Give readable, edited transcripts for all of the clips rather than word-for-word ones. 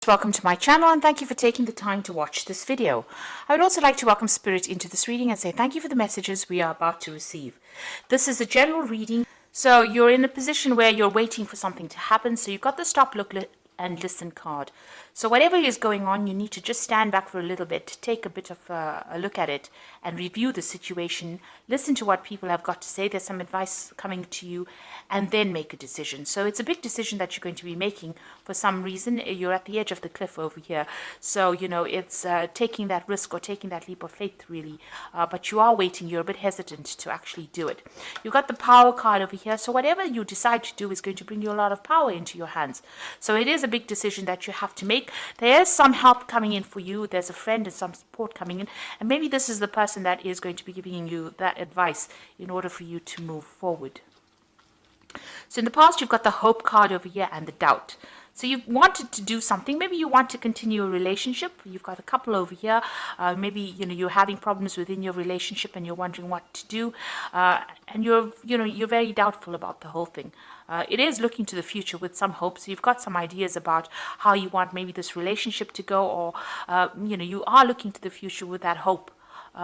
Welcome to my channel and thank you for taking the time to watch this video. I would also like to welcome Spirit into this reading and say thank you for the messages we are about to receive. This is a general reading, so you're in a position where you're waiting for something to happen, so you've got the stop, look, and listen card. So whatever is going on, you need to just stand back for a little bit, take a bit of a look at it and review the situation, listen to what people have got to say. There's some advice coming to you, and then make a decision. So it's a big decision that you're going to be making. For some reason, you're at the edge of the cliff over here. So, you know, it's taking that risk or taking that leap of faith, really. But you are waiting. You're a bit hesitant to actually do it. You've got the power card over here. So whatever you decide to do is going to bring you a lot of power into your hands. So it is a big decision that you have to make. There is some help coming in for you. There's a friend and some support coming in. And maybe this is the person that is going to be giving you that advice in order for you to move forward. So in the past, you've got the hope card over here and the doubt. So you've wanted to do something. Maybe you want to continue a relationship. You've got a couple over here. Maybe you're having problems within your relationship and you're wondering what to do. And you're very doubtful about the whole thing. It is looking to the future with some hope. So you've got some ideas about how you want maybe this relationship to go, or you are looking to the future with that hope.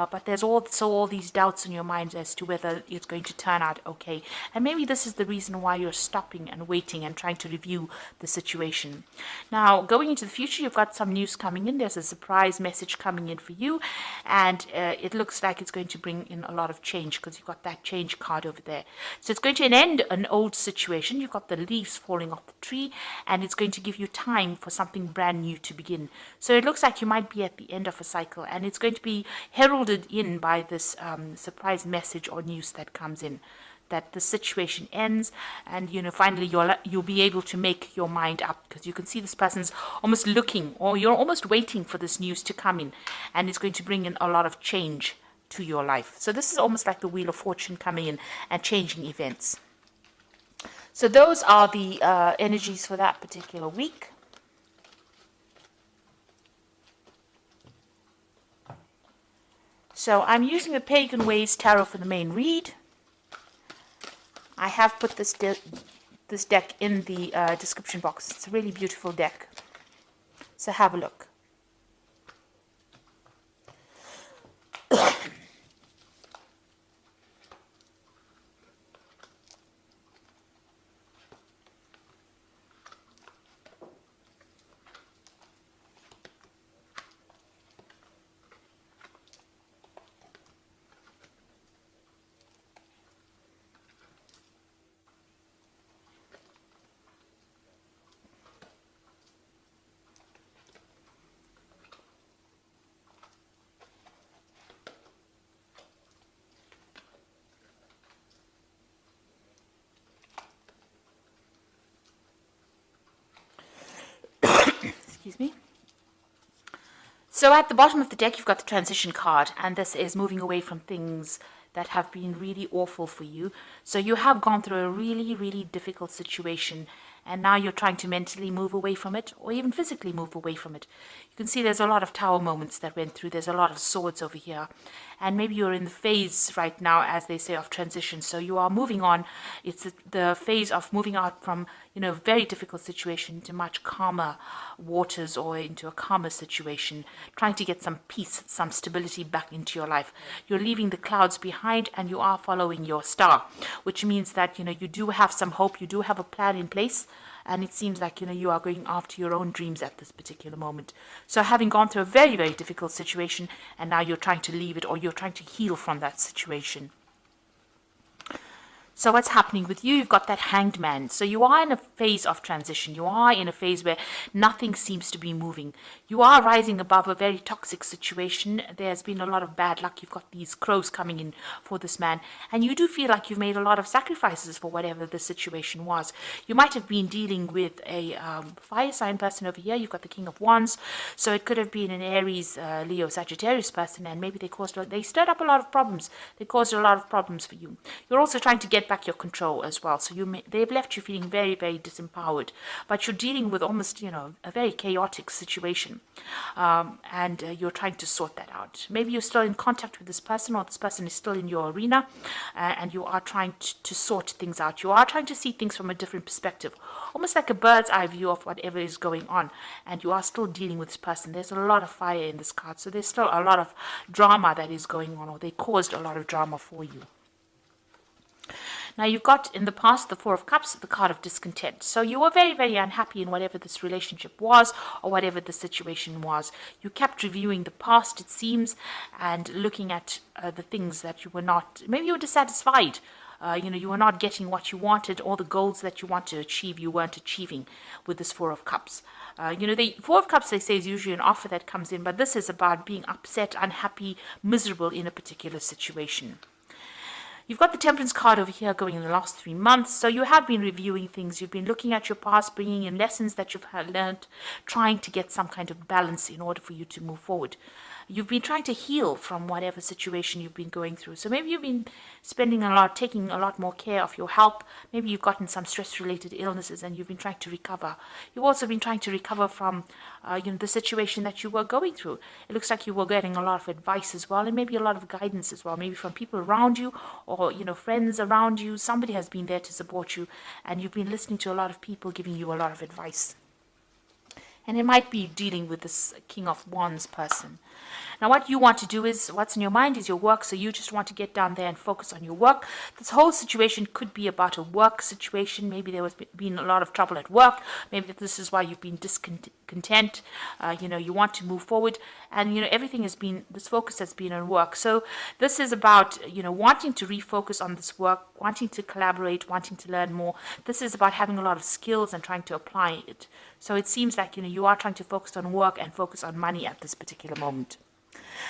But there's also all these doubts in your mind as to whether it's going to turn out okay. And maybe this is the reason why you're stopping and waiting and trying to review the situation. Now, going into the future, you've got some news coming in. There's a surprise message coming in for you. And it looks like it's going to bring in a lot of change because you've got that change card over there. So it's going to end an old situation. You've got the leaves falling off the tree. And it's going to give you time for something brand new to begin. So it looks like you might be at the end of a cycle. And it's going to be heralded in by this surprise message or news that comes in, that the situation ends, and finally you'll be able to make your mind up, because you can see this person's almost looking, or you're almost waiting for this news to come in, and it's going to bring in a lot of change to your life. So this is almost like the Wheel of Fortune coming in and changing events. So those are the energies for that particular week. So I'm using the Pagan Ways Tarot for the main read. I have put this deck in the description box. It's a really beautiful deck. So have a look. Excuse me. So at the bottom of the deck, you've got the transition card, and this is moving away from things that have been really awful for you. So you have gone through a really, really difficult situation, and now you're trying to mentally move away from it, or even physically move away from it. You can see there's a lot of tower moments that went through. There's a lot of swords over here. And maybe you're in the phase right now, as they say, of transition. So you are moving on. It's the phase of moving out from, a very difficult situation into much calmer waters, or into a calmer situation, trying to get some peace, some stability back into your life. You're leaving the clouds behind, and you are following your star, which means that, you do have some hope. You do have a plan in place. And it seems like, you are going after your own dreams at this particular moment. So having gone through a very, very difficult situation, and now you're trying to leave it, or you're trying to heal from that situation. So what's happening with you? You've got that Hanged Man. So you are in a phase of transition. You are in a phase where nothing seems to be moving. You are rising above a very toxic situation. There's been a lot of bad luck. You've got these crows coming in for this man. And you do feel like you've made a lot of sacrifices for whatever the situation was. You might have been dealing with a fire sign person over here. You've got the King of Wands. So it could have been an Aries, Leo, Sagittarius person. And maybe they stirred up a lot of problems. They caused a lot of problems for you. You're also trying to get get back your control as well. So they've left you feeling very, very disempowered, but you're dealing with almost, a very chaotic situation, and you're trying to sort that out. Maybe you're still in contact with this person, or this person is still in your arena, and you are trying to sort things out. You are trying to see things from a different perspective, almost like a bird's eye view of whatever is going on, and you are still dealing with this person. There's a lot of fire in this card, so there's still a lot of drama that is going on, or they caused a lot of drama for you. Now, you've got in the past the Four of Cups, the card of discontent. So you were very, very unhappy in whatever this relationship was, or whatever the situation was. You kept reviewing the past, it seems, and looking at the things that you were not, maybe you were dissatisfied. You were not getting what you wanted, all the goals that you want to achieve, you weren't achieving with this Four of Cups. The Four of Cups, they say, is usually an offer that comes in, but this is about being upset, unhappy, miserable in a particular situation. You've got the Temperance card over here going in the last 3 months. So you have been reviewing things. You've been looking at your past, bringing in lessons that you've learned, trying to get some kind of balance in order for you to move forward. You've been trying to heal from whatever situation you've been going through. So maybe you've been taking a lot more care of your health. Maybe you've gotten some stress-related illnesses and you've been trying to recover. You've also been trying to recover from, the situation that you were going through. It looks like you were getting a lot of advice as well, and maybe a lot of guidance as well, maybe from people around you, or, friends around you. Somebody has been there to support you, and you've been listening to a lot of people giving you a lot of advice. And it might be dealing with this King of Wands person. Now, what you want to do is, what's in your mind is your work, so you just want to get down there and focus on your work. This whole situation could be about a work situation. Maybe there was been a lot of trouble at work. Maybe this is why you've been discontent. You want to move forward, and, everything has been, this focus has been on work. So this is about, wanting to refocus on this work, wanting to collaborate, wanting to learn more. This is about having a lot of skills and trying to apply it. So it seems like, you are trying to focus on work and focus on money at this particular moment.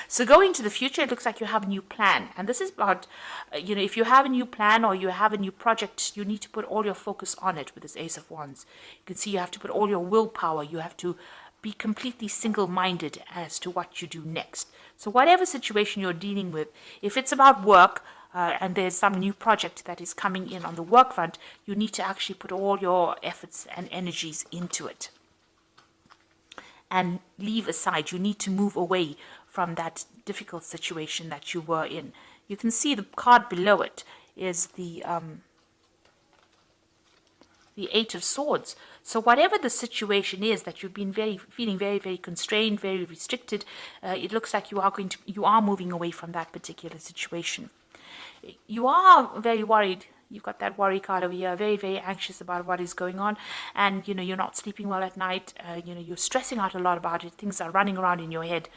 So going into the future, it looks like you have a new plan. And this is about, if you have a new plan or you have a new project, you need to put all your focus on it with this Ace of Wands. You can see you have to put all your willpower. You have to be completely single-minded as to what you do next. So whatever situation you're dealing with, if it's about work, and there's some new project that is coming in on the work front, you need to actually put all your efforts and energies into it. And leave aside, you need to move away from that difficult situation that you were in. You can see the card below it is the Eight of Swords. So whatever the situation is that you've been feeling very, very constrained, very restricted, it looks like you are moving away from that particular situation. You are very worried. You've got that worry card over here, very, very anxious about what is going on. And, you're not sleeping well at night. You're stressing out a lot about it. Things are running around in your head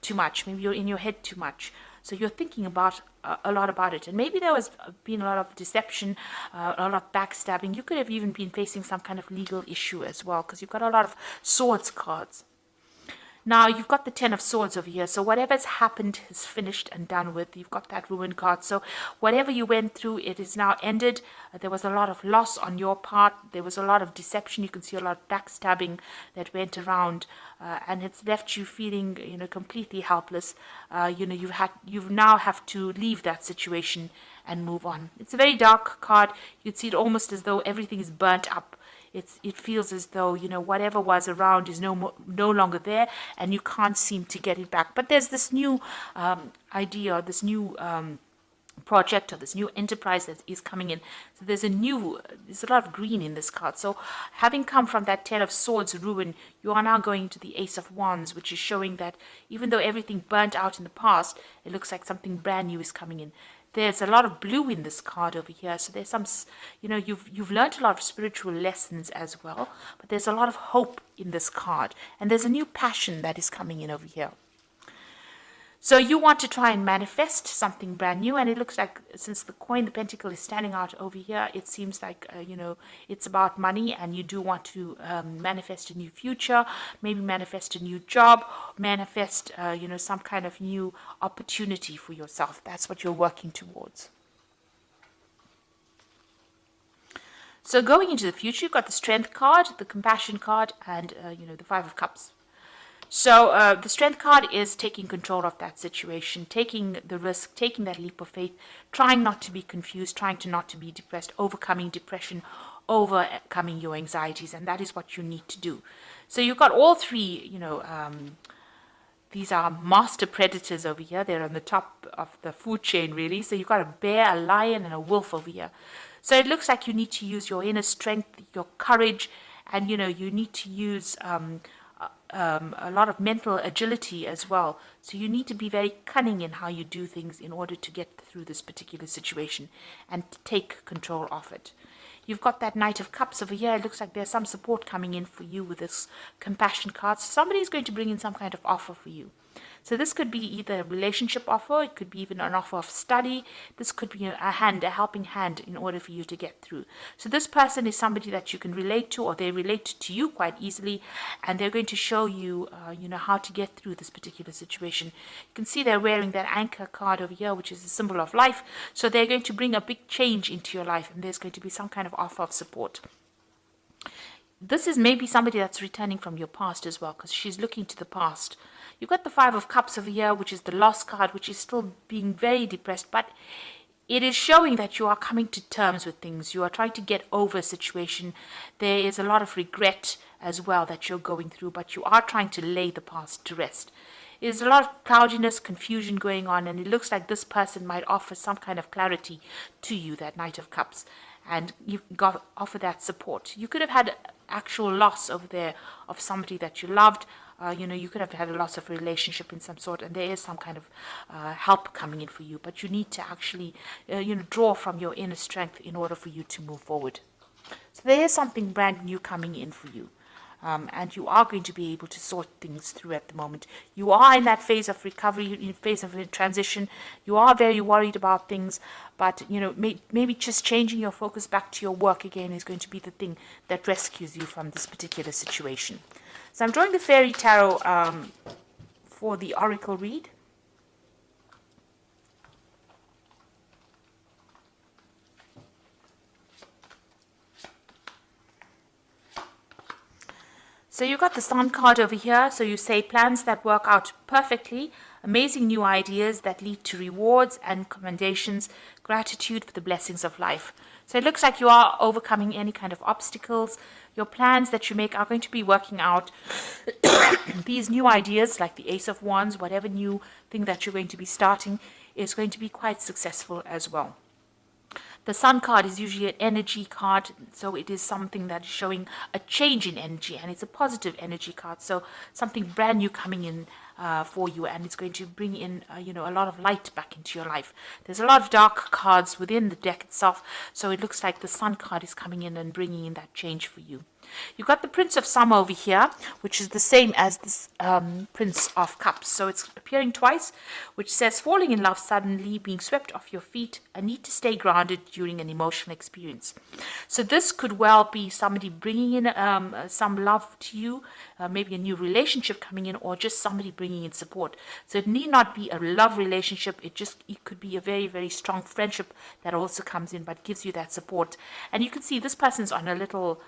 too much. Maybe you're in your head too much. So you're thinking about a lot about it. And maybe there has been a lot of deception, a lot of backstabbing. You could have even been facing some kind of legal issue as well, because you've got a lot of swords cards. Now, you've got the Ten of Swords over here. So whatever's happened is finished and done with. You've got that Ruin card. So whatever you went through, it is now ended. There was a lot of loss on your part. There was a lot of deception. You can see a lot of backstabbing that went around. And it's left you feeling, completely helpless. You now have to leave that situation and move on. It's a very dark card. You'd see it almost as though everything is burnt up. It feels as though, whatever was around is no longer there, and you can't seem to get it back. But there's this new idea, or this new project, or this new enterprise that is coming in. So there's a lot of green in this card. So having come from that Ten of Swords ruin, you are now going to the Ace of Wands, which is showing that even though everything burnt out in the past, it looks like something brand new is coming in. There's a lot of blue in this card over here. So there's some, you've learned a lot of spiritual lessons as well. But there's a lot of hope in this card. And there's a new passion that is coming in over here. So you want to try and manifest something brand new. And it looks like, since the coin, the pentacle, is standing out over here, it seems like, it's about money. And you do want to manifest a new future, maybe manifest a new job, manifest, some kind of new opportunity for yourself. That's what you're working towards. So going into the future, you've got the Strength card, the Compassion card, and, the Five of Cups. So the strength card is taking control of that situation, taking the risk, taking that leap of faith, trying not to be confused, trying to not to be depressed, overcoming depression, overcoming your anxieties, and that is what you need to do. So you've got all three, these are master predators over here. They're on the top of the food chain, really. So you've got a bear, a lion, and a wolf over here. So it looks like you need to use your inner strength, your courage, and you need to use a lot of mental agility as well. So you need to be very cunning in how you do things in order to get through this particular situation and take control of it. You've got that Knight of Cups over here. It looks like there's some support coming in for you with this compassion card. So somebody's going to bring in some kind of offer for you. So this could be either a relationship offer, it could be even an offer of study. This could be a helping hand in order for you to get through. So this person is somebody that you can relate to, or they relate to you quite easily, and they're going to show you, how to get through this particular situation. You can see they're wearing that anchor card over here, which is a symbol of life. So they're going to bring a big change into your life, and there's going to be some kind of offer of support. This is maybe somebody that's returning from your past as well, because she's looking to the past. You've got the Five of Cups over here, which is the lost card, which is still being very depressed, but it is showing that you are coming to terms with things. You are trying to get over a situation. There is a lot of regret as well that you're going through, but you are trying to lay the past to rest. There's a lot of cloudiness, confusion going on, and it looks like this person might offer some kind of clarity to you, that Knight of Cups, and you've got to offer that support. You could have had actual loss over there of somebody that you loved. You could have had a loss of a relationship in some sort, and there is some kind of help coming in for you, but you need to actually draw from your inner strength in order for you to move forward. So there is something brand new coming in for you, and you are going to be able to sort things through at the moment. You are in that phase of recovery, in phase of transition. You are very worried about things, but maybe just changing your focus back to your work again is going to be the thing that rescues you from this particular situation. So I'm drawing the Fairy Tarot for the Oracle read. So you've got the Sun card over here. So you say plans that work out perfectly, amazing new ideas that lead to rewards and commendations, gratitude for the blessings of life. So it looks like you are overcoming any kind of obstacles. Your plans that you make are going to be working out. These new ideas, like the Ace of Wands, whatever new thing that you're going to be starting, is going to be quite successful as well. The Sun card is usually an energy card, so it is something that is showing a change in energy, and it's a positive energy card, so something brand new coming in for you, and it's going to bring in a lot of light back into your life. There's a lot of dark cards within the deck itself, so it looks like the Sun card is coming in and bringing in that change for you. You've got the Prince of Summer over here, which is the same as this Prince of Cups. So it's appearing twice, which says falling in love suddenly, being swept off your feet, a need to stay grounded during an emotional experience. So this could well be somebody bringing in some love to you, maybe a new relationship coming in, or just somebody bringing in support. So it need not be a love relationship. It could be a very, very strong friendship that also comes in, but gives you that support. And you can see this person's on a little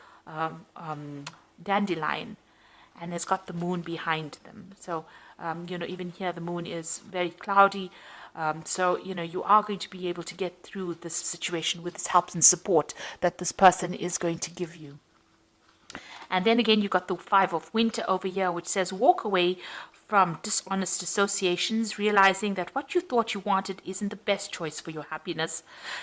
dandelion, and it's got the moon behind them. So even here the moon is very cloudy. So you are going to be able to get through this situation with this help and support that this person is going to give you. And then again, you've got the Five of Winter over here, which says walk away from dishonest associations, realizing that what you thought you wanted isn't the best choice for your happiness,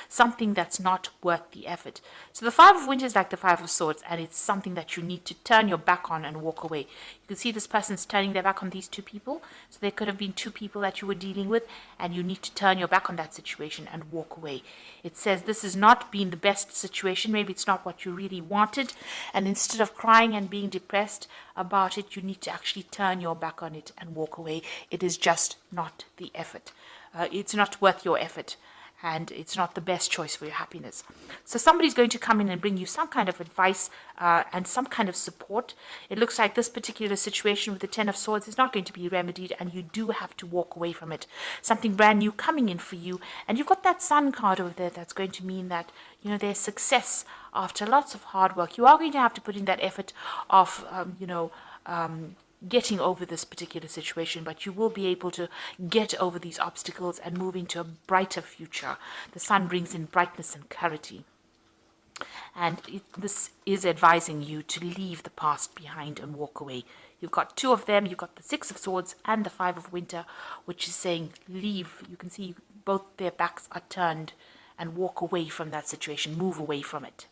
something that's not worth the effort. So the Five of Winter is like the Five of Swords, and it's something that you need to turn your back on and walk away. You can see this person's turning their back on these two people. So there could have been two people that you were dealing with, and you need to turn your back on that situation and walk away. It says this has not been the best situation. Maybe it's not what you really wanted, and instead of crying and being depressed about it, you need to actually turn your back on it and walk away. It is just not the effort. It's not worth your effort, and it's not the best choice for your happiness. So somebody's going to come in and bring you some kind of advice and some kind of support. It looks like this particular situation with the Ten of Swords is not going to be remedied, and you do have to walk away from it. Something brand new coming in for you, and you've got that Sun card over there that's going to mean that there's success after lots of hard work. You are going to have to put in that effort of getting over this particular situation, but you will be able to get over these obstacles and move into a brighter future. The sun brings in brightness and clarity. And this is advising you to leave the past behind and walk away. You've got two of them. You've got the Six of Swords and the Five of Winter, which is saying leave. You can see both their backs are turned, and walk away from that situation. Move away from it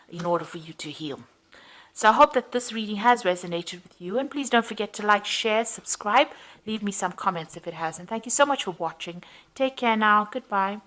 in order for you to heal. So I hope that this reading has resonated with you. And please don't forget to like, share, subscribe. Leave me some comments if it has. And thank you so much for watching. Take care now. Goodbye.